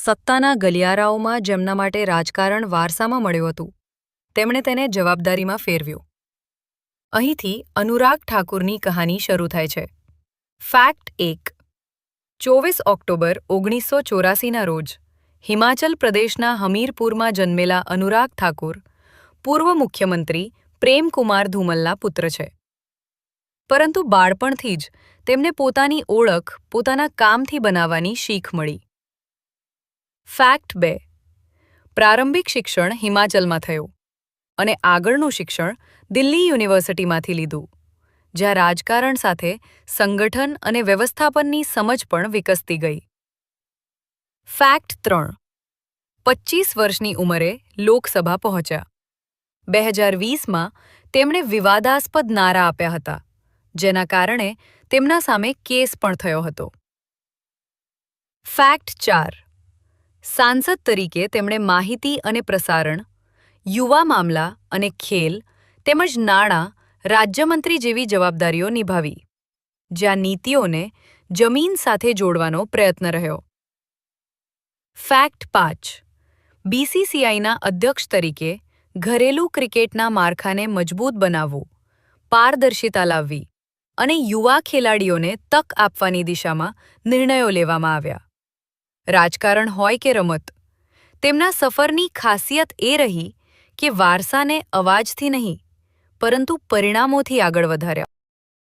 સત્તાના ગલિયારાઓમાં જેમના માટે રાજકારણ વારસામાં મળ્યું હતું, તેમણે તેને જવાબદારીમાં ફેરવ્યું. અહીંથી અનુરાગ ઠાકુરની કહાની શરૂ થાય છે. ફેક્ટ 1. 24 ઓક્ટોબર 1984ના રોજ હિમાચલ પ્રદેશના હમીરપુરમાં જન્મેલા અનુરાગ ઠાકુર પૂર્વ મુખ્યમંત્રી પ્રેમ કુમાર ધૂમલના પુત્ર છે. પરંતુ બાળપણથી જ તેમને પોતાની ઓળખ પોતાના કામથી બનાવવાની શીખ મળી. ફેક્ટ 2. પ્રારંભિક શિક્ષણ હિમાચલમાં થયું અને આગળનું શિક્ષણ દિલ્હી યુનિવર્સિટીમાંથી લીધું, જ્યાં રાજકારણ સાથે સંગઠન અને વ્યવસ્થાપનની સમજ પણ વિકસતી ગઈ. ફેક્ટ 3. 25 વર્ષની ઉંમરે લોકસભા પહોંચ્યા. 2020માં તેમણે વિવાદાસ્પદ નારા આપ્યા હતા, જેના કારણે તેમના સામે કેસ પણ થયો હતો. ફેક્ટ 4. સાંસદ તરીકે તેમણે માહિતી અને પ્રસારણ, યુવા મામલા અને ખેલ તેમજ નાણાં રાજ્યમંત્રી જેવી જવાબદારીઓ નિભાવી, જ્યાં નીતિઓને જમીન સાથે જોડવાનો પ્રયત્ન રહ્યો. ફેક્ટ 5. BCCIના અધ્યક્ષ તરીકે ઘરેલું ક્રિકેટના માળખાને મજબૂત બનાવવું, પારદર્શિતા લાવવી અને યુવા ખેલાડીઓને તક આપવાની દિશામાં નિર્ણયો લેવામાં આવ્યા. રાજકારણ હોય કે રમત, તેમના સફરની ખાસિયત એ રહી કે વારસાને અવાજથી નહીં, પરંતુ પરિણામોથી આગળ વધાર્યા.